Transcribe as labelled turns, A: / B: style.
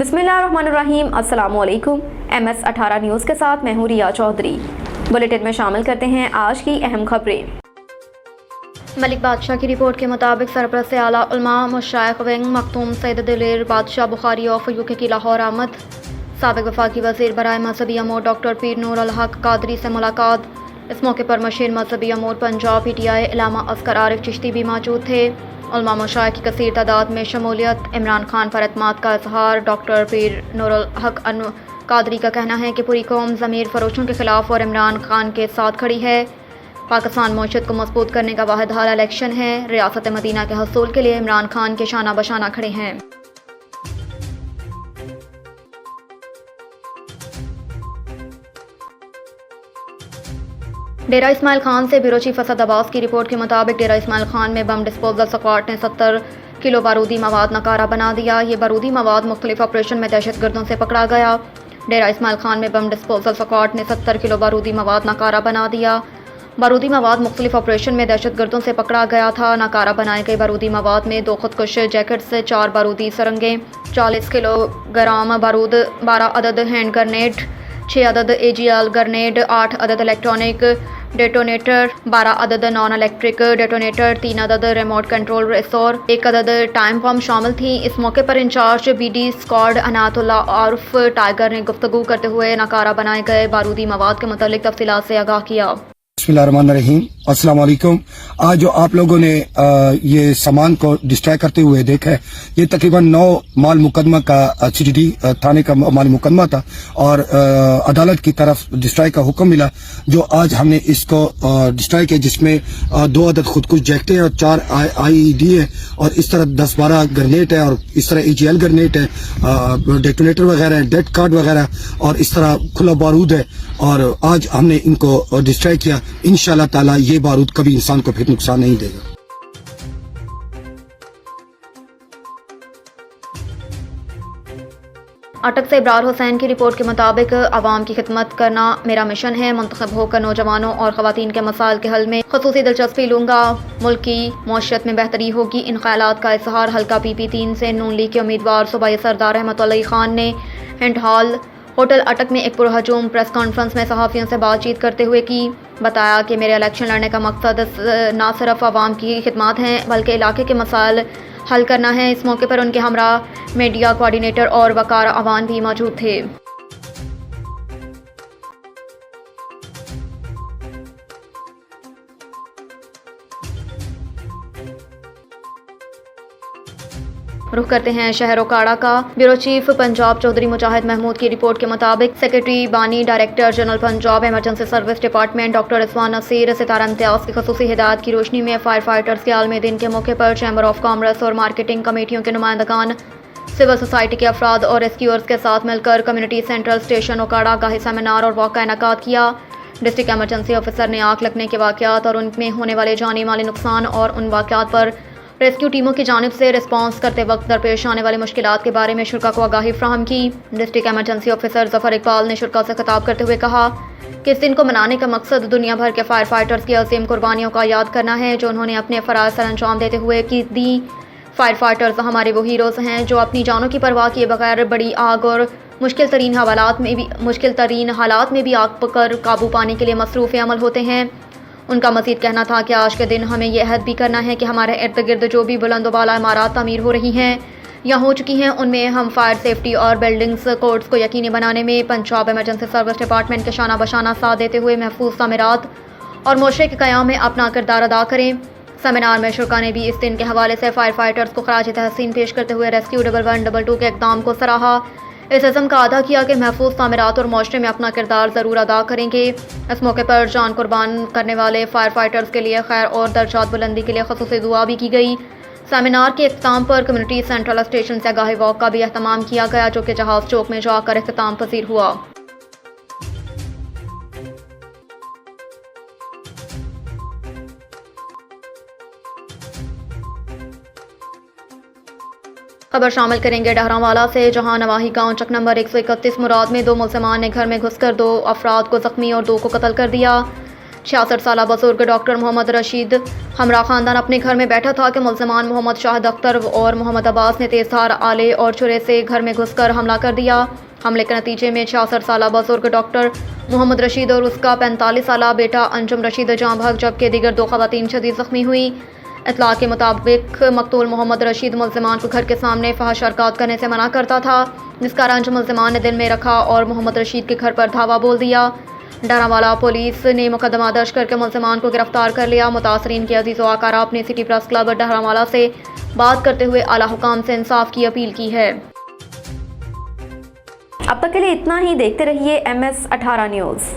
A: बिस्मिल्लाहिर्रहमानिर्रहीम। अस्सलामुअलैकुम। MS18 news के साथ मैं हूँ रिया चौधरी। बुलेटिन में शामिल करते हैं आज की अहम खबरें। मलिक बादशाह की रिपोर्ट के मुताबिक सरपरस्त आला उलमा मुशाइख विंग मखतूम सैयद दिलेर बादशाह बुखारी ऑफ यूके की लाहौर आमद। साबिक वफाकी वज़ीर बराए मजहबी अमूर डॉक्टर पीर नूर अल हक कादरी से मुलाकात। इस मौके पर मशीर मजहबी अमूर पंजाब PTI इलामा अस्कर आरिफ चिश्ती भी मौजूद थे। उलमा मुशाइख की कसीर तादाद में शमूलियत। इमरान खान पर एतमाद का इजहार। डॉक्टर पीर नूर अल हक कादरी का कहना है कि पूरी कौम ज़मीर फरोशों के खिलाफ और इमरान खान के साथ खड़ी है। पाकिस्तान मईशत को मजबूत करने का वाहिद हल इलेक्शन है। रियासत मदीना के हसूल के लिए इमरान खान के शाना बशाना खड़े हैं। डेरा इस्माइल खान से ब्यूरो चीफ असद अब्बास की रिपोर्ट के मुताबिक डेरा इस्माइल खान में बम डिस्पोजल स्क्वाड ने 70 किलो बारूदी मवाद नकारा बना दिया। ये बारूदी मवाद मुख्तलिफ ऑपरेशन में दहशत गर्दों से पकड़ा गया। डेरा इस्माइल खान में बम डिस्पोजल स्क्वाड ने 70 किलो बारूदी मवाद नकारा बना दिया। बारूदी मवाद मुख्तलिफ ऑपरेशन में दहशत गर्दों से पकड़ा गया था। नकारा बनाए गए बारूदी मवाद में 2 खुदकुश जैकेट्स, 4 बारूदी सरंगें, 40 किलोग्राम बारूद, 12 अदद हैंड ग्रेनेड, 6 अदद AGL ग्रेनेड, 8 अदद इलेक्ट्रॉनिक डेटोनेटर, 12 अदद नॉन इलेक्ट्रिक डेटोनेटर, 3 अदद रिमोट कंट्रोल रेसोर, 1 अदद टाइम बम शामिल थी। इस मौके पर incharge BD squad Anatullah Arif Tiger ने गुफ्तगू करते हुए नकारा बनाए गए बारूदी मवाद के मुतालिक तफसीलात से आगाह किया।
B: बिस्मिल्लाहिर्रहमानिर्रहीम। अस्सलाम वालेकुम। आज जो आप लोगों ने ये सामान को डिस्ट्रॉय करते हुए देखा है, ये तकरीबन 9 माल मुकदमा का CTD थाने का माल मुकदमा था और अदालत की तरफ डिस्ट्रॉय का हुक्म मिला, जो आज हमने इसको डिस्ट्रॉय किया, जिसमें 2 अदद खुदकुश जैकेटें और 4 IED है और इस तरह 10-12 ग्रेनेड है और इस तरह AGL ग्रेनेड है, डेटोनेटर वगैरह है, डेड कार्ड वगैरह और इस तरह खुला बारूद है। और आज हमने इनको डिस्ट्रॉय किया। इंशाअल्लाह ताला ये बारूद कभी इंसान को फिर नुकसान नहीं देगा।
A: अटक से इब्रार हुसैन की रिपोर्ट के मुताबिक अवाम की खिदमत करना मेरा मिशन है। मुंतखब होकर नौजवानों और खवातीन के मसाइल के हल में खुसूसी दिलचस्पी लूंगा। मुल्क की मौशियत में बेहतरी होगी। इन ख्यालात का इजहार हल्का PP3 से नून लीग के उम्मीदवार सूबाई सरदार रहमतुल्लाह खान ने हिंड हॉल होटल अटक में एक पुरहजूम प्रेस कॉन्फ्रेंस में सहाफ़ियों से बातचीत करते हुए की। बताया कि मेरे इलेक्शन लड़ने का मकसद न सिर्फ आवाम की खिदमत है बल्कि इलाके के मसाइल हल करना है। इस मौके पर उनके हमरा मीडिया कोऑर्डिनेटर और वकार अवान भी मौजूद थे। रुख करते हैं शहर ओकाड़ा का। ब्यूरो चीफ पंजाब चौधरी मुजाहिद महमूद की रिपोर्ट के मुताबिक सेक्रेटरी बानी director general Punjab emergency service department doctor Rizwan Naseer Sitara Imtiaz की खुसूसी हिदायत की रोशनी में फायर फाइटर्स के आलमी दिन के मौके पर चैम्बर ऑफ कॉमर्स और मार्केटिंग कमेटियों के नुमाइंदगान, सिविल सोसाइटी के अफराद और रेस्क्यूअर्स के साथ मिलकर कम्युनिटी सेंट्रल स्टेशन ओकाड़ा गाही सेमिनार और वॉक का इनेकाद किया। डिस्ट्रिक्ट एमरजेंसी ऑफिसर ने आग लगने के वाकयात और उनमें होने वाले जानी माली नुकसान और उन वाकयात पर रेस्क्यू टीमों की जानिब से रिस्पांस करते वक्त दरपेश आने वाली मुश्किलात के बारे में शुरा को आगाही फ्राहम की। District emergency officer Zafar Iqbal ने शुरा से खिताब करते हुए कहा कि इस दिन को मनाने का मकसद दुनिया भर के फायर फाइटर्स की अजीम कुर्बानियों का याद करना है, जो उन्होंने अपने फ़राइज़ सर अंजाम देते हुए की दी। फायर फाइटर्स हमारे वो हीरोज़ हैं जो अपनी जानों की परवाह किए बगैर बड़ी आग और मुश्किल तरीन हालात में भी आग पर काबू पाने के लिए मसरूफ़ अमल होते हैं। उनका मज़ीद कहना था कि आज के दिन हमें यह अहद भी करना है कि हमारे इर्द गिर्द जो भी बुलंदोबाला इमारत तामीर हो रही हैं या हो चुकी हैं, उनमें हम फायर सेफ्टी और बिल्डिंग्स कोड्स को यकीनी बनाने में पंजाब इमरजेंसी सर्विस डिपार्टमेंट के शाना बशाना साथ देते हुए महफूज तामीरात और मुआशरे के क़याम में अपना किरदार अदा करें। सेमिनार में शुरा ने भी इस दिन के हवाले से फायर फाइटर्स को खराज तहसीन पेश करते हुए रेस्क्यू 1112 के इक़दाम को सराहा। इस इज़्म का अदा किया कि महफूज तामीरात और मुआशरे में अपना किरदार ज़रूर अदा करेंगे। इस मौके पर जान कुर्बान करने वाले फायर फाइटर्स के लिए खैर और दर्जात बुलंदी के लिए ख़ुसूसी दुआ भी की गई। सेमिनार के इख्तिताम पर कम्युनिटी सेंट्रल स्टेशन से आगाही वॉक का भी एहतमाम किया गया, जो कि जहाज चौक में जाकर इख्तिताम पजीर हुआ। खबर शामिल करेंगे डहरावाला से, जहां नवाही गांव चक नंबर 131 मुराद में 2 मुलजमान ने घर में घुसकर 2 अफराद को जख्मी और 2 को कत्ल कर दिया। 66 साल बुजुर्ग डॉक्टर मोहम्मद रशीद हमरा खानदान अपने घर में बैठा था कि मुल्ज़िमान मोहम्मद शाहिद अख्तर और मोहम्मद अब्बास ने तेज़धार आले और छुरे से घर में घुसकर हमला कर दिया। हमले के नतीजे में 66 साल बुजुर्ग डॉक्टर मोहम्मद रशीद और उसका 45 साल बेटा अंजुम रशीद जाँ भाग, जबकि दीगर 2 ख़वातीन शदीद ज़ख्मी हुई। इत्तला के मुताबिक मकतूल मोहम्मद रशीद मुल्ज़िमान को घर के सामने फहश हरकत करने से मना करता था, जिसका रंज मुल्ज़िमान ने दिल में रखा और मोहम्मद रशीद के घर पर धावा बोल दिया। डरावाला पुलिस ने मुकदमा दर्ज करके मुल्ज़िमान को गिरफ्तार कर लिया। मुतासरीन के अजीज़ व आकारा अपने सिटी प्रेस क्लब डरावाला से बात करते हुए आला हुकाम से इंसाफ की अपील की है।
C: अब तक के लिए इतना ही। देखते रहिए MS 18 न्यूज़।